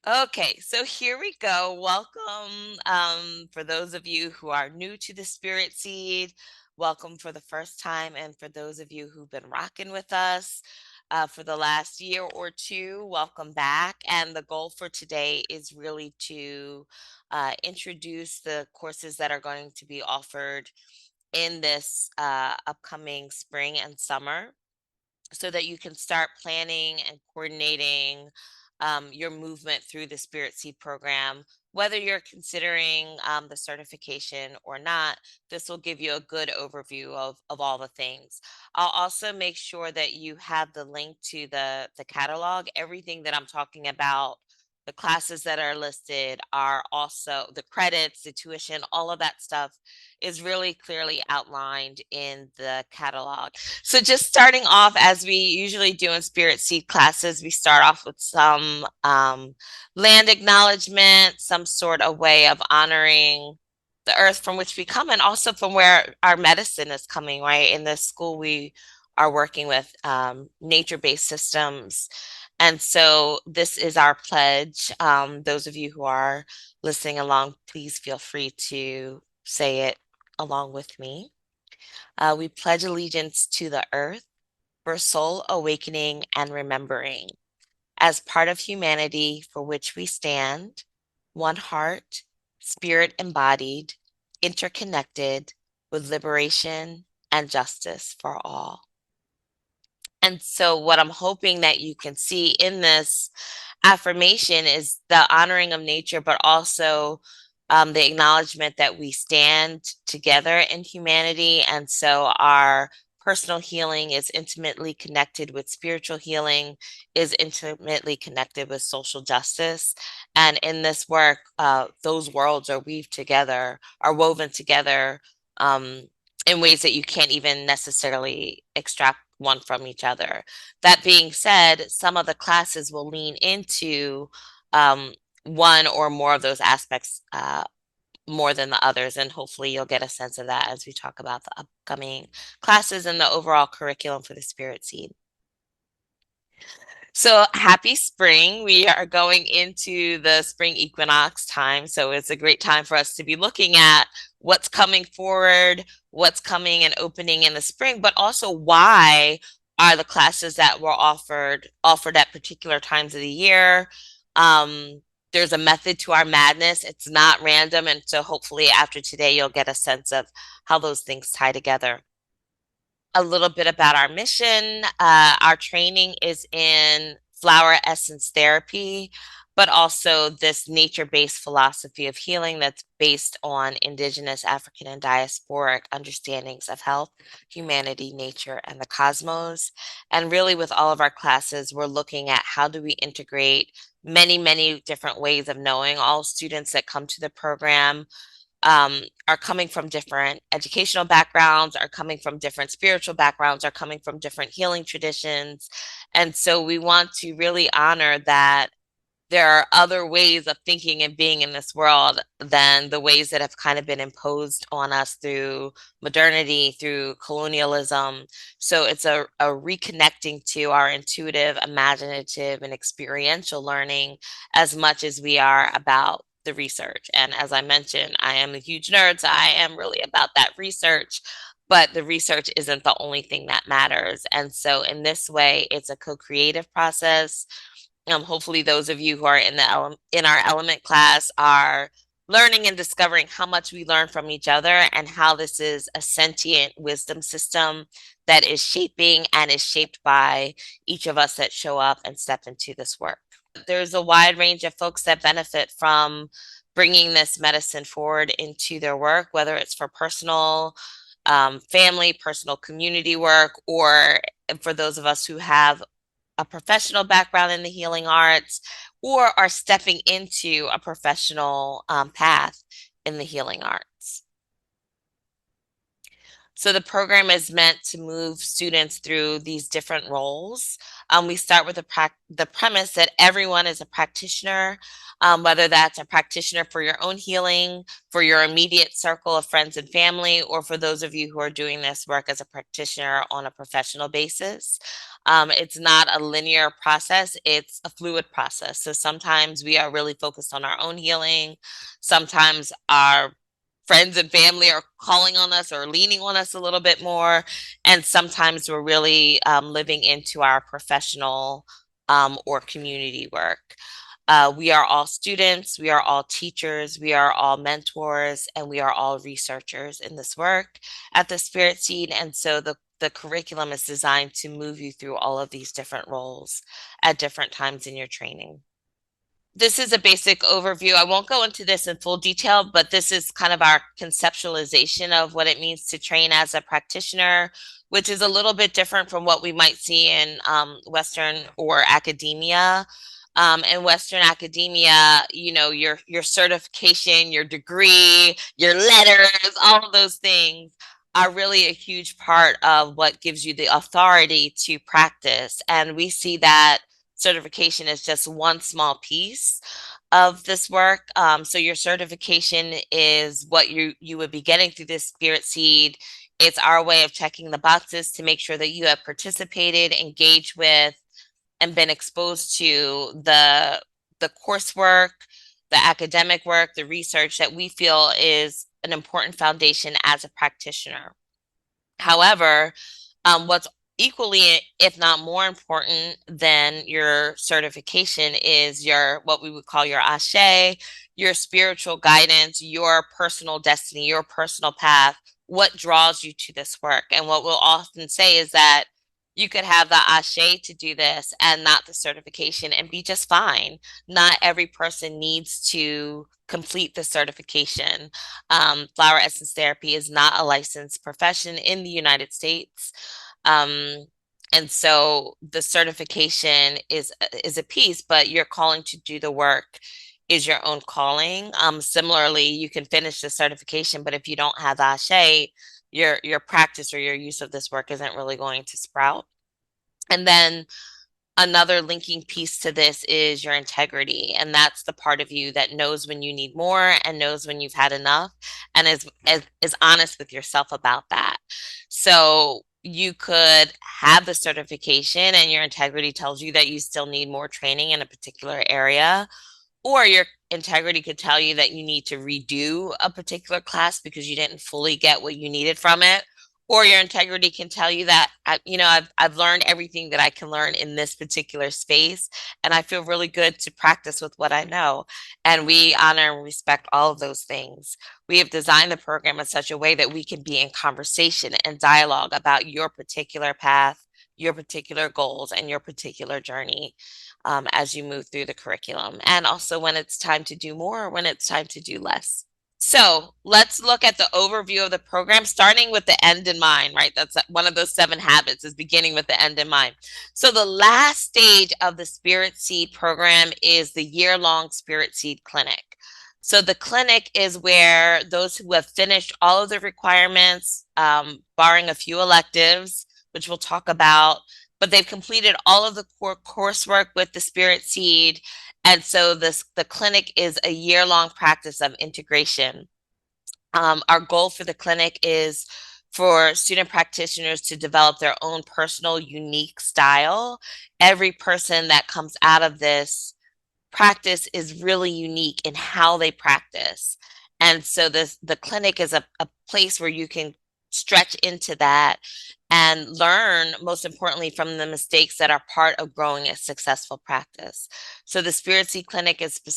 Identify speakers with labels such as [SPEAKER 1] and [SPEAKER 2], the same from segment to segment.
[SPEAKER 1] Okay, so here we go. Welcome. For those of you who are new to the Spirit Seed, welcome for the first time. And for those of you who've been rocking with us for the last year or two, welcome back. And the goal for today is really to introduce the courses that are going to be offered in this upcoming spring and summer so that you can start planning and coordinating your movement through the Spirit Seed program. Whether you're considering the certification or not, this will give you a good overview of all the things. I'll also make sure that you have the link to the catalog. Everything that I'm talking about, the classes that are listed are also the credits, the tuition, all of that stuff is really clearly outlined in the catalog. So just starting off, as we usually do in Spirit Seed classes, we start off with some land acknowledgement, some sort of way of honoring the earth from which we come and also from where our medicine is coming, right? In the school, we are working with nature-based systems. And so this is our pledge. Those of you who are listening along, please feel free to say it along with me. We pledge allegiance to the earth for soul awakening and remembering. As part of humanity for which we stand, one heart, spirit embodied, interconnected with liberation and justice for all. And so, what I'm hoping that you can see in this affirmation is the honoring of nature, but also the acknowledgement that we stand together in humanity. And so, our personal healing is intimately connected with spiritual healing, is intimately connected with social justice. And in this work, those worlds are weaved together, are woven together. In ways that you can't even necessarily extract one from each other. That being said, some of the classes will lean into one or more of those aspects more than the others, and hopefully you'll get a sense of that as we talk about the upcoming classes and the overall curriculum for the Spirit Seed. So happy spring. We are going into the spring equinox time. So it's a great time for us to be looking at what's coming forward, what's coming and opening in the spring, but also why are the classes that were offered at particular times of the year. There's a method to our madness. It's not random. And so hopefully after today, you'll get a sense of how those things tie together. A little bit about our mission. Our training is in flower essence therapy, but also this nature-based philosophy of healing that's based on Indigenous, African, and diasporic understandings of health, humanity, nature, and the cosmos. And really, with all of our classes, we're looking at how do we integrate many, many different ways of knowing. All students that come to the program are coming from different educational backgrounds, are coming from different spiritual backgrounds, are coming from different healing traditions. And so we want to really honor that there are other ways of thinking and being in this world than the ways that have kind of been imposed on us through modernity, through colonialism. So it's a reconnecting to our intuitive, imaginative, and experiential learning as much as we are about the research. And as I mentioned, I am a huge nerd, so I am really about that research. But the research isn't the only thing that matters. And so, in this way, it's a co creative process. Hopefully, those of you who are in in our element class are learning and discovering how much we learn from each other and how this is a sentient wisdom system that is shaping and is shaped by each of us that show up and step into this work. There's a wide range of folks that benefit from bringing this medicine forward into their work, whether it's for personal, family, personal community work, or for those of us who have a professional background in the healing arts or are stepping into a professional path in the healing arts. So the program is meant to move students through these different roles. We start with the premise that everyone is a practitioner, whether that's a practitioner for your own healing, for your immediate circle of friends and family, or for those of you who are doing this work as a practitioner on a professional basis. It's not a linear process, it's a fluid process. So sometimes we are really focused on our own healing. Sometimes our friends and family are calling on us or leaning on us a little bit more. And sometimes we're really living into our professional or community work. We are all students, we are all teachers, we are all mentors, and we are all researchers in this work at the Spirit Seed. And so the curriculum is designed to move you through all of these different roles at different times in your training. This is a basic overview. I won't go into this in full detail, but this is kind of our conceptualization of what it means to train as a practitioner, which is a little bit different from what we might see in Western or academia. In Western academia, you know, your certification, your degree, your letters, all of those things are really a huge part of what gives you the authority to practice. And we see that certification is just one small piece of this work. So your certification is what you would be getting through this Spirit Seed. It's our way of checking the boxes to make sure that you have participated, engaged with, and been exposed to the coursework, the academic work, the research that we feel is an important foundation as a practitioner. However, what's equally, if not more important than your certification is your, what we would call your ashe, your spiritual guidance, your personal destiny, your personal path, what draws you to this work. And what we'll often say is that you could have the ashe to do this and not the certification and be just fine. Not every person needs to complete the certification. Flower essence therapy is not a licensed profession in the United States. Um, and so the certification is a piece, but your calling to do the work is your own calling. Similarly, you can finish the certification, but if you don't have the ashe, your practice or your use of this work isn't really going to sprout. And then another linking piece to this is your integrity. And that's the part of you that knows when you need more and knows when you've had enough and is honest with yourself about that. So you could have the certification and your integrity tells you that you still need more training in a particular area, or your integrity could tell you that you need to redo a particular class because you didn't fully get what you needed from it. Or your integrity can tell you that, I've learned everything that I can learn in this particular space, and I feel really good to practice with what I know. And we honor and respect all of those things. We have designed the program in such a way that we can be in conversation and dialogue about your particular path, your particular goals, and your particular journey as you move through the curriculum, and also when it's time to do more, when it's time to do less. So let's look at the overview of the program, starting with the end in mind, right? That's one of those 7 habits, is beginning with the end in mind. So the last stage of the Spirit Seed program is the year-long Spirit Seed Clinic. So the clinic is where those who have finished all of the requirements, barring a few electives, which we'll talk about, but they've completed all of the core coursework with the Spirit Seed. And so the clinic is a year-long practice of integration. Our goal for the clinic is for student practitioners to develop their own personal, unique style. Every person that comes out of this practice is really unique in how they practice. And so the clinic is a place where you can stretch into that and learn, most importantly, from the mistakes that are part of growing a successful practice. So the Spirit Seed Clinic is the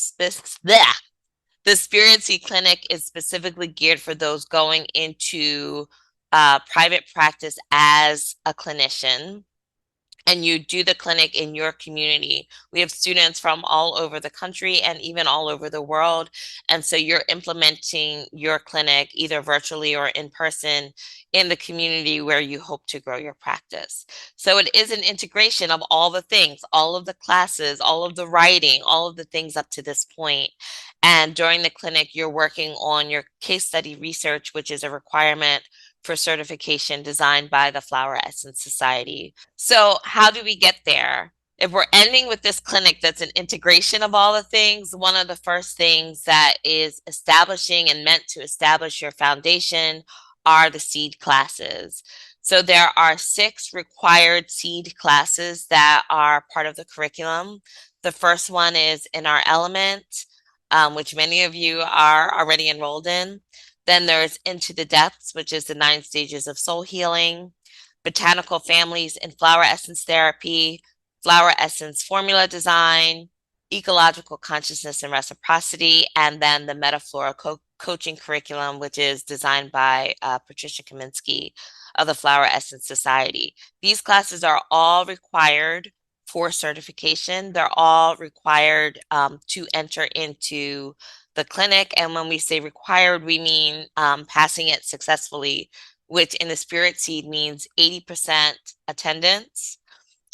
[SPEAKER 1] Spirit Seed Clinic is specifically geared for those going into private practice as a clinician, and you do the clinic in your community. We have students from all over the country and even all over the world. And so you're implementing your clinic either virtually or in person in the community where you hope to grow your practice. So it is an integration of all the things, all of the classes, all of the writing, all of the things up to this point. And during the clinic, you're working on your case study research, which is a requirement for certification designed by the Flower Essence Society. So, how do we get there? If we're ending with this clinic that's an integration of all the things, one of the first things that is establishing and meant to establish your foundation are the seed classes. So there are 6 required seed classes that are part of the curriculum. The first one is In Our Element, which many of you are already enrolled in. Then there's Into the Depths, which is the 9 stages of soul healing, Botanical Families and Flower Essence Therapy, Flower Essence Formula Design, Ecological Consciousness and Reciprocity, and then the Metaflora Coaching Curriculum, which is designed by Patricia Kaminsky of the Flower Essence Society. These classes are all required for certification. They're all required to enter into the clinic. And when we say required, we mean passing it successfully, which in the Spirit Seed means 80% attendance,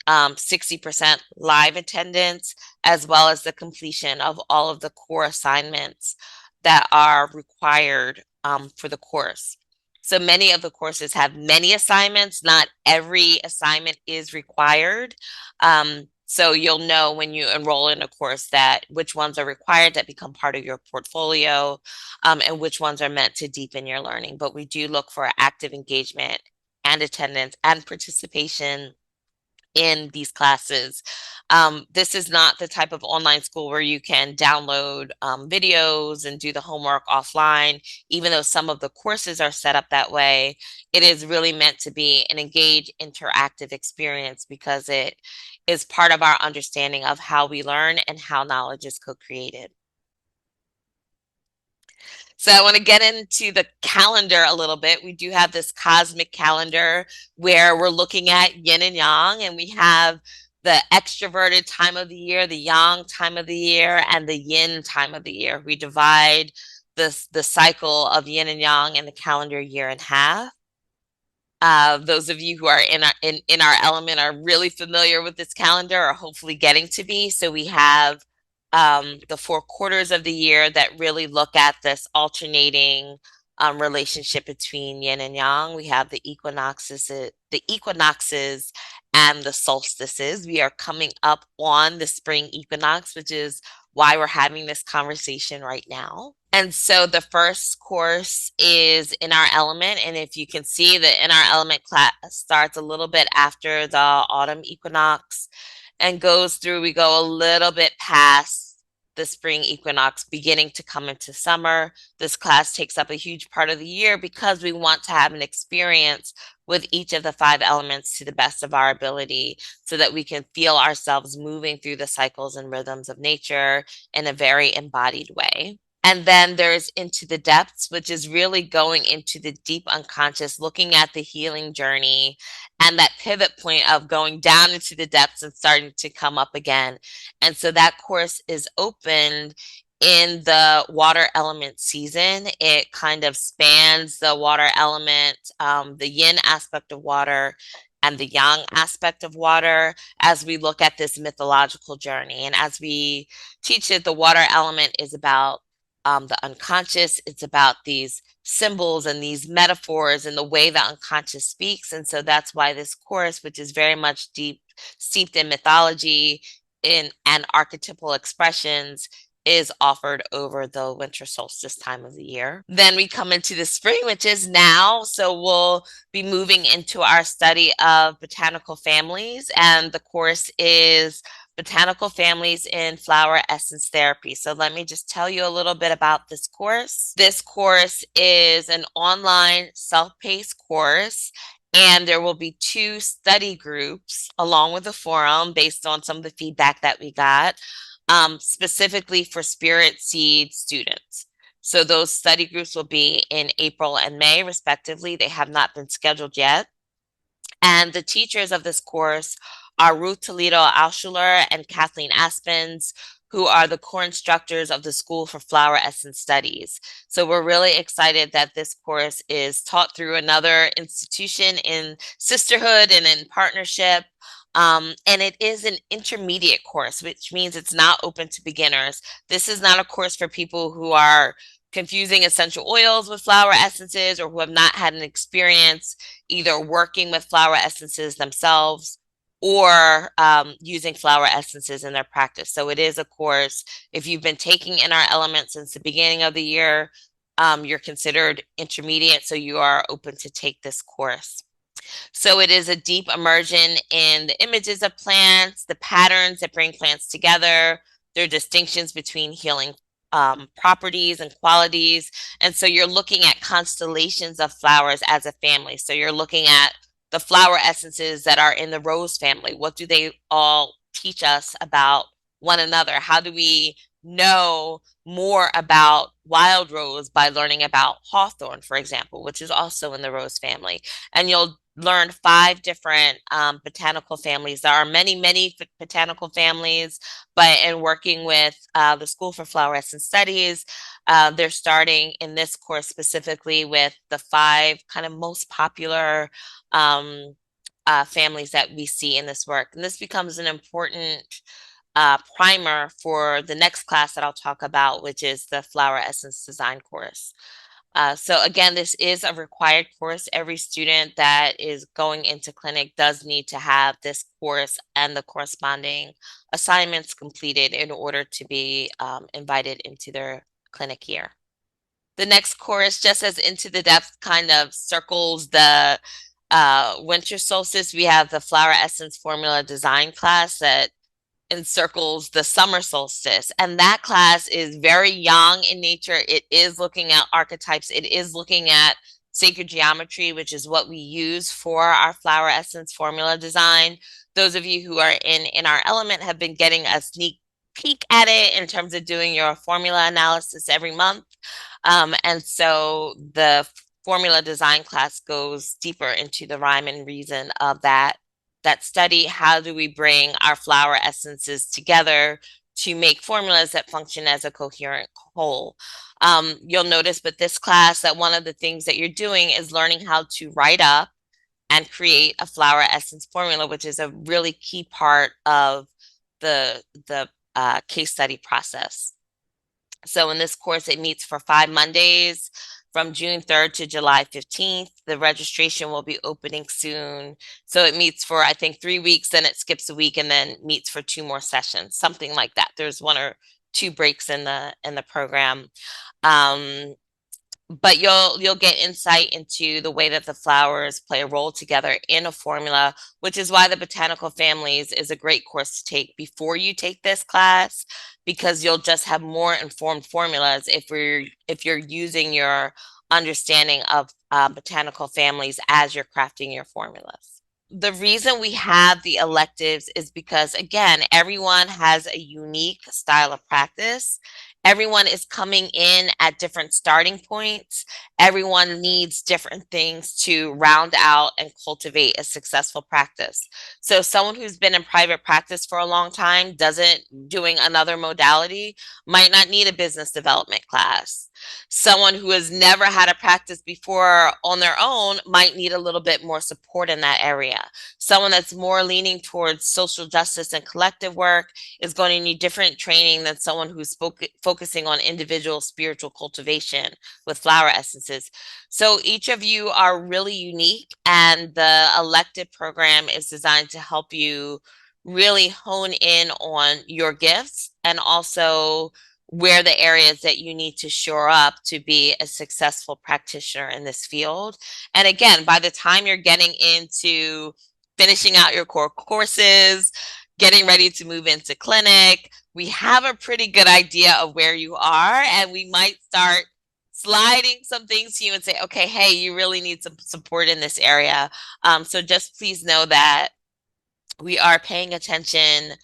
[SPEAKER 1] 60% live attendance, as well as the completion of all of the core assignments that are required for the course. So many of the courses have many assignments. Not every assignment is required. So you'll know when you enroll in a course that which ones are required that become part of your portfolio, and which ones are meant to deepen your learning. But we do look for active engagement and attendance and participation in these classes. This is not the type of online school where you can download videos and do the homework offline, even though some of the courses are set up that way. It is really meant to be an engaged, interactive experience because it is part of our understanding of how we learn and how knowledge is co-created. So I want to get into the calendar a little bit. We do have this cosmic calendar where we're looking at yin and yang, and we have the extroverted time of the year, the yang time of the year, and the yin time of the year. We divide the cycle of yin and yang in the calendar year in half. Those of you who are in our element are really familiar with this calendar, or hopefully getting to be. So we have the 4 quarters of the year that really look at this alternating relationship between yin and yang. We have the equinoxes and the solstices. We are coming up on the spring equinox, which is why we're having this conversation right now. And so the first course is In Our Element. And if you can see, the In Our Element class starts a little bit after the autumn equinox and goes through, we go a little bit past the spring equinox, beginning to come into summer. This class takes up a huge part of the year because we want to have an experience with each of the 5 elements to the best of our ability so that we can feel ourselves moving through the cycles and rhythms of nature in a very embodied way. And then there's Into the Depths, which is really going into the deep unconscious, looking at the healing journey and that pivot point of going down into the depths and starting to come up again. And so that course is opened in the water element season. It kind of spans the water element, the yin aspect of water, and the yang aspect of water as we look at this mythological journey. And as we teach it, the water element is about the unconscious. It's about these symbols and these metaphors and the way the unconscious speaks. And so that's why this course, which is very much steeped in mythology and archetypal expressions, is offered over the winter solstice time of the year. Then we come into the spring, which is now. So we'll be moving into our study of botanical families, and the course is Botanical Families in Flower Essence Therapy. So let me just tell you a little bit about this course. This course is an online self-paced course, and there will be 2 study groups along with a forum based on some of the feedback that we got, specifically for Spirit Seed students. So those study groups will be in April and May, respectively. They have not been scheduled yet. And the teachers of this course are Ruth Toledo Alschuler and Kathleen Aspens, who are the core instructors of the School for Flower Essence Studies. So we're really excited that this course is taught through another institution in sisterhood and in partnership. And it is an intermediate course, which means it's not open to beginners. This is not a course for people who are confusing essential oils with flower essences, or who have not had an experience either working with flower essences themselves or using flower essences in their practice. So it is a course. If you've been taking In Our Element since the beginning of the year, you're considered intermediate, so you are open to take this course. So it is a deep immersion in the images of plants, the patterns that bring plants together, their distinctions between healing properties and qualities. And so you're looking at constellations of flowers as a family. So you're looking at the flower essences that are in the rose family. What do they all teach us about one another? How do we know more about wild rose by learning about hawthorn, for example, which is also in the rose family? And you'll learn 5 different botanical families. There are many, many botanical families, but in working with the School for Flower Essence Studies, they're starting in this course specifically with the 5 kind of most popular families that we see in this work. And this becomes an important primer for the next class that I'll talk about, which is the Flower Essence Design course. So again, this is a required course. Every student that is going into clinic does need to have this course and the corresponding assignments completed in order to be invited into their clinic here. The next course, just as Into the Depth kind of circles the winter solstice, we have the Flower Essence Formula Design class that encircles the summer solstice. And that class is very young in nature. It is looking at archetypes. It is looking at sacred geometry, which is what we use for our flower essence formula design. Those of you who are in Our Element have been getting a sneak peek at it in terms of doing your formula analysis every month. And so the formula design class goes deeper into the rhyme and reason of that study. How do we bring our flower essences together to make formulas that function as a coherent whole? You'll notice with this class that one of the things that you're doing is learning how to write up and create a flower essence formula, which is a really key part of the case study process. So in this course, it meets for 5 Mondays from June 3rd to July 15th. The registration will be opening soon. So it meets for, I think, 3 weeks, then it skips a week and then meets for 2 more sessions, something like that. There's 1 or 2 breaks in the program. But you'll get insight into the way that the flowers play a role together in a formula, which is why the botanical families is a great course to take before you take this class, because you'll just have more informed formulas if you're using your understanding of botanical families as you're crafting your formulas. The reason we have the electives is because, again, everyone has a unique style of practice. Everyone is coming in at different starting points. Everyone needs different things to round out and cultivate a successful practice. So someone who's been in private practice for a long time doing another modality might not need a business development class. Someone who has never had a practice before on their own might need a little bit more support in that area. Someone that's more leaning towards social justice and collective work is going to need different training than someone who's focusing on individual spiritual cultivation with flower essences. So each of you are really unique, and the elective program is designed to help you really hone in on your gifts and also where the areas that you need to shore up to be a successful practitioner in this field. And again, by the time you're getting into finishing out your core courses, getting ready to move into clinic, we have a pretty good idea of where you are, and we might start sliding some things to you and say, okay, hey, you really need some support in this area. So just please know that we are paying attention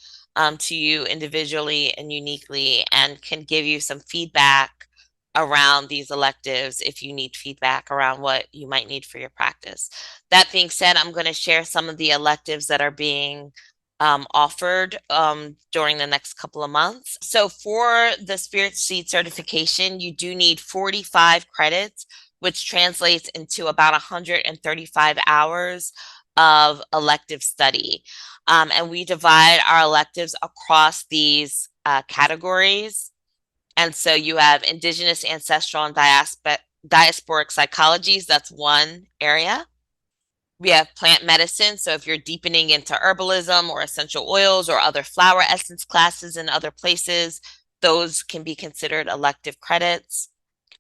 [SPEAKER 1] to you individually and uniquely, and can give you some feedback around these electives if you need feedback around what you might need for your practice. That being said, I'm going to share some of the electives that are being offered during the next couple of months. So for the Spirit Seed certification, you do need 45 credits, which translates into about 135 hours of elective study. And we divide our electives across these categories. And so you have indigenous, ancestral, and diasporic psychologies. That's one area. We have plant medicine. So if you're deepening into herbalism or essential oils or other flower essence classes in other places, those can be considered elective credits.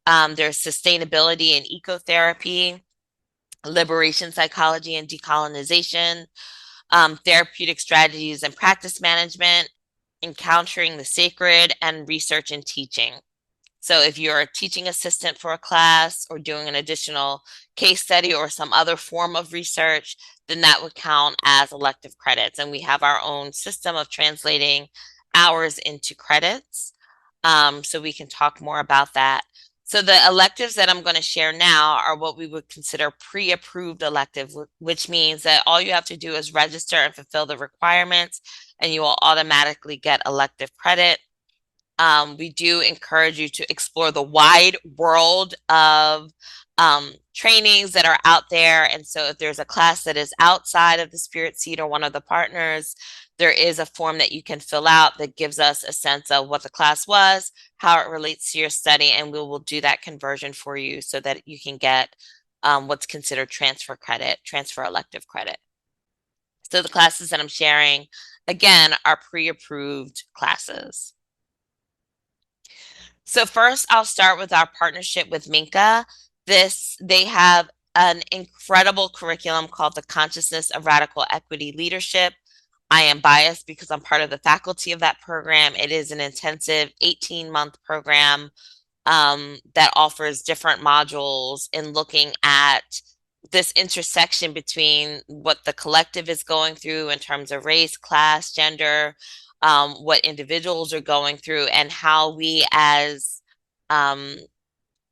[SPEAKER 1] There's sustainability and ecotherapy, liberation psychology and decolonization, therapeutic strategies and practice management, encountering the sacred, and research and teaching. So if you're a teaching assistant for a class or doing an additional case study or some other form of research, then that would count as elective credits. And we have our own system of translating hours into credits. So we can talk more about that. So the electives that I'm going to share now are what we would consider pre-approved electives, which means that all you have to do is register and fulfill the requirements, and you will automatically get elective credit. We do encourage you to explore the wide world of trainings that are out there. And so if there's a class that is outside of the Spirit Seed or one of the partners, there is a form that you can fill out that gives us a sense of what the class was, how it relates to your study, and we will do that conversion for you so that you can get what's considered transfer credit, transfer elective credit. So the classes that I'm sharing, again, are pre-approved classes. So first, I'll start with our partnership with Minka. They have an incredible curriculum called the Consciousness of Radical Equity Leadership. I am biased because I'm part of the faculty of that program. It is an intensive 18-month program that offers different modules in looking at this intersection between what the collective is going through in terms of race, class, gender, what individuals are going through, and how we as um,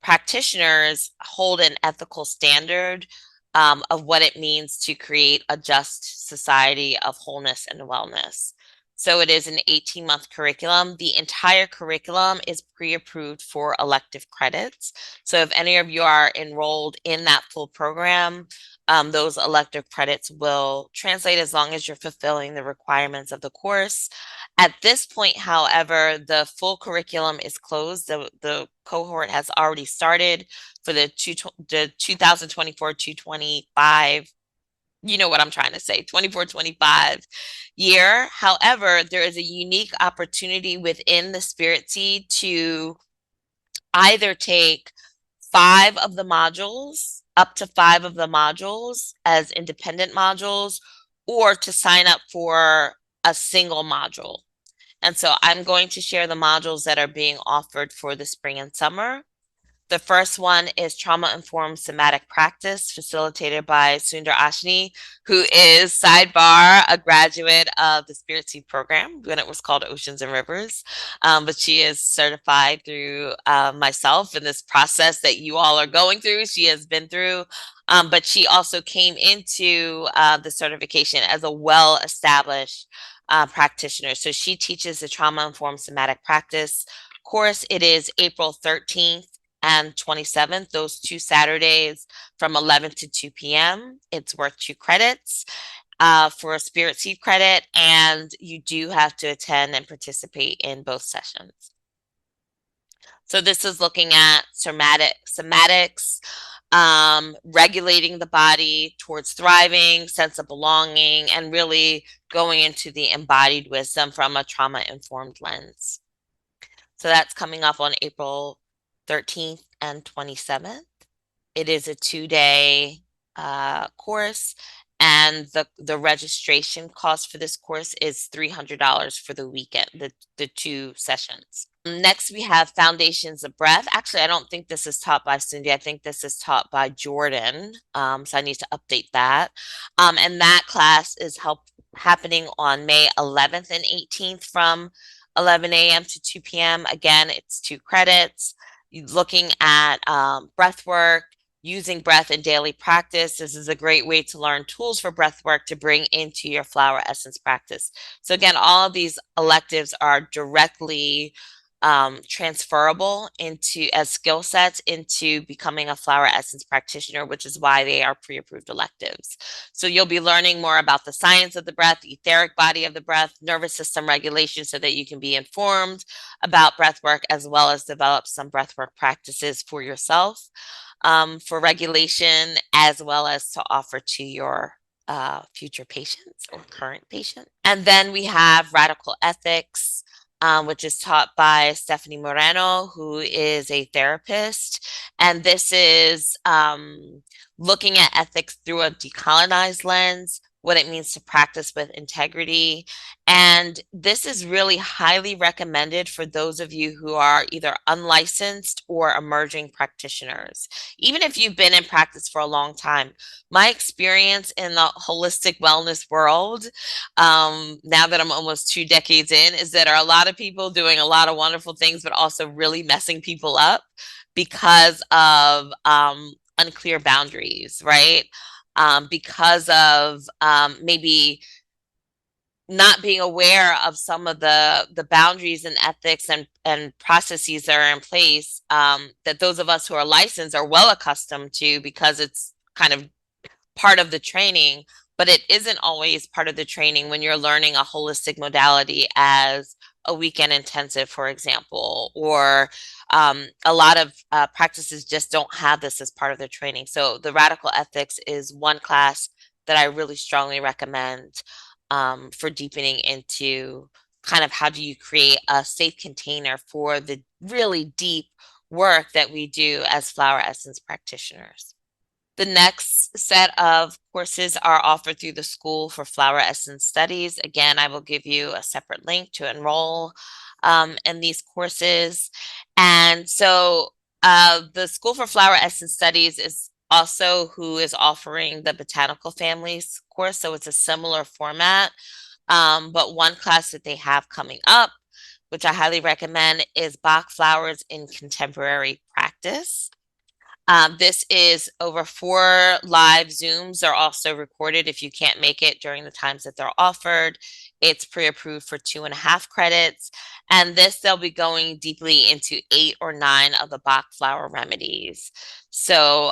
[SPEAKER 1] practitioners hold an ethical standard of what it means to create a just society of wholeness and wellness. So it is an 18-month curriculum. The entire curriculum is pre-approved for elective credits. So if any of you are enrolled in that full program, those elective credits will translate as long as you're fulfilling the requirements of the course. At this point, however, the full curriculum is closed. The cohort has already started for the 2024-2025. You know what I'm trying to say, 24-25 year. However, there is a unique opportunity within the Spirit Seed to either take up to five of the modules as independent modules, or to sign up for a single module. And so I'm going to share the modules that are being offered for the spring and summer. The first one is trauma-informed somatic practice, facilitated by Sundar Ashni, who is, sidebar, a graduate of the Spirit Seed program when it was called Oceans and Rivers. But she is certified through myself in this process that you all are going through. She has been through, but she also came into the certification as a well-established practitioner. So she teaches the trauma-informed somatic practice course. It is April 13th and 27th, those two Saturdays from 11 to 2 p.m. It's worth 2 credits for a Spirit Seed credit, and you do have to attend and participate in both sessions. So this is looking at somatics, regulating the body towards thriving, sense of belonging, and really going into the embodied wisdom from a trauma-informed lens. So that's coming up on April 13th and 27th. It is a 2-day course, and the registration cost for this course is $300 for the weekend, the 2 sessions. Next, we have Foundations of Breath. Actually, I don't think this is taught by Cindy. I think this is taught by Jordan. So I need to update that. And that class is happening on May 11th and 18th from 11 a.m. to 2 p.m. Again, it's 2 credits. Looking at breath work, using breath in daily practice. This is a great way to learn tools for breath work to bring into your flower essence practice. So again, all of these electives are directly transferable into as skill sets into becoming a flower essence practitioner, which is why they are pre-approved electives. So you'll be learning more about the science of the breath, the etheric body of the breath, nervous system regulation, so that you can be informed about breath work, as well as develop some breath work practices for yourself, for regulation, as well as to offer to your future patients or current patient. And then we have radical ethics, which is taught by Stephanie Moreno, who is a therapist. And this is looking at ethics through a decolonized lens, what it means to practice with integrity. And this is really highly recommended for those of you who are either unlicensed or emerging practitioners. Even if you've been in practice for a long time, my experience in the holistic wellness world, now that I'm almost 2 decades in, is that there are a lot of people doing a lot of wonderful things, but also really messing people up because of unclear boundaries, right? Because of maybe not being aware of some of the boundaries and ethics and processes that are in place, that those of us who are licensed are well accustomed to, because it's kind of part of the training, but it isn't always part of the training when you're learning a holistic modality as a weekend intensive, for example, or a lot of practices just don't have this as part of their training. So the radical ethics is one class that I really strongly recommend for deepening into kind of how do you create a safe container for the really deep work that we do as flower essence practitioners. The next set of courses are offered through the School for Flower Essence Studies. Again, I will give you a separate link to enroll in these courses. And so the School for Flower Essence Studies is also who is offering the Botanical Families course. So it's a similar format. But one class that they have coming up, which I highly recommend, is Bach Flowers in Contemporary Practice. This is over 4 live Zooms are also recorded if you can't make it during the times that they're offered. It's pre-approved for 2.5 credits. And this, they'll be going deeply into 8 or 9 of the Bach flower remedies. So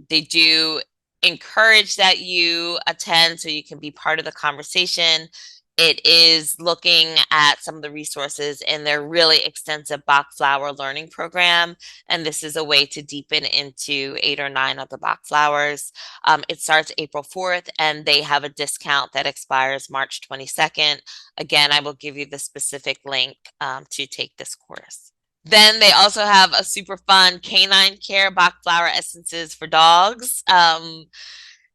[SPEAKER 1] they do encourage that you attend so you can be part of the conversation. It is looking at some of the resources in their really extensive Bach flower learning program. And this is a way to deepen into 8 or 9 of the Bach flowers. It starts April 4th, and they have a discount that expires March 22nd. Again, I will give you the specific link to take this course. Then they also have a super fun canine care Bach flower essences for dogs.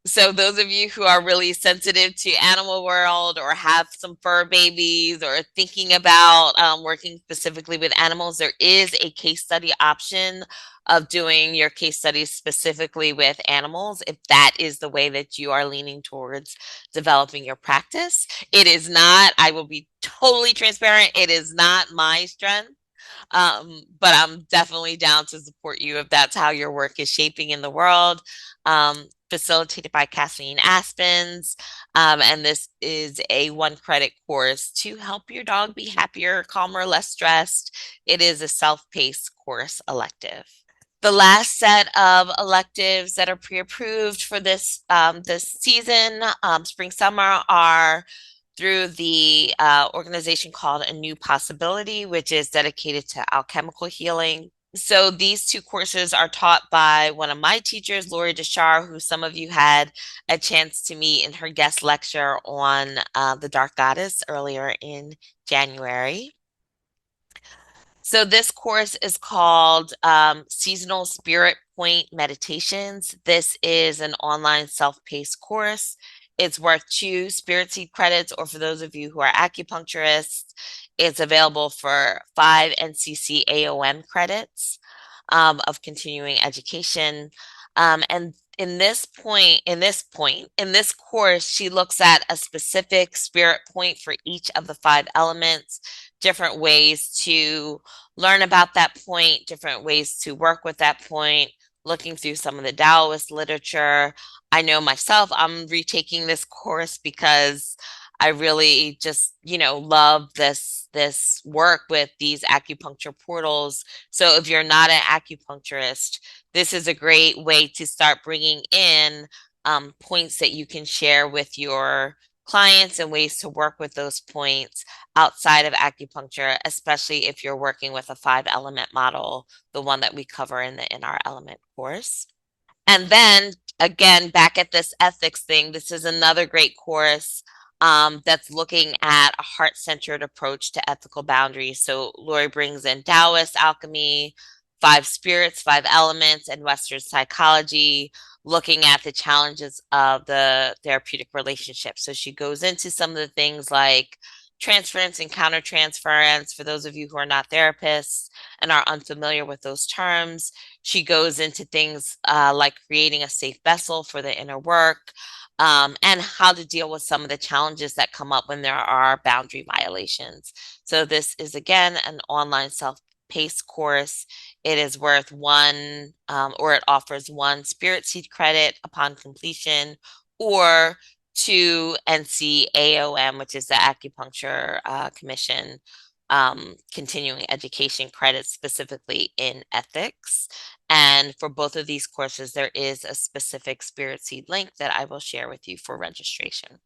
[SPEAKER 1] So those of you who are really sensitive to animal world, or have some fur babies, or thinking about working specifically with animals, there is a case study option of doing your case studies specifically with animals, if that is the way that you are leaning towards developing your practice. It is not, I will be totally transparent, it is not my strength. But I'm definitely down to support you if that's how your work is shaping in the world. Facilitated by Kathleen Aspens. And this is a 1 credit course to help your dog be happier, calmer, less stressed. It is a self-paced course elective. The last set of electives that are pre-approved for this season, spring summer, are through the organization called A New Possibility, which is dedicated to alchemical healing. So these 2 courses are taught by one of my teachers, Lori Deshar, who some of you had a chance to meet in her guest lecture on the Dark Goddess earlier in January. So this course is called Seasonal Spirit Point Meditations. This is an online self-paced course. It's worth 2 Spirit Seed credits, or for those of you who are acupuncturists, it's available for 5 NCC AOM credits of continuing education. And in this course, she looks at a specific spirit point for each of the 5 elements, different ways to learn about that point, different ways to work with that point, looking through some of the Taoist literature. I know myself, I'm retaking this course because I really just, love this this work with these acupuncture portals. So if you're not an acupuncturist, this is a great way to start bringing in points that you can share with your clients and ways to work with those points outside of acupuncture, especially if you're working with a 5 element model, the one that we cover in our element course. And then again, back at this ethics thing, this is another great course that's looking at a heart-centered approach to ethical boundaries. So Lori brings in Taoist alchemy, 5 spirits, 5 elements, and Western psychology, looking at the challenges of the therapeutic relationship. So she goes into some of the things like transference and countertransference for those of you who are not therapists and are unfamiliar with those terms. She goes into things like creating a safe vessel for the inner work, and how to deal with some of the challenges that come up when there are boundary violations. So this is, again, an online self-paced course. It is worth or it offers 1 spirit seed credit upon completion, or 2 NCAOM, which is the Acupuncture Commission continuing education credits specifically in ethics. And for both of these courses, there is a specific Spirit Seed link that I will share with you for registration.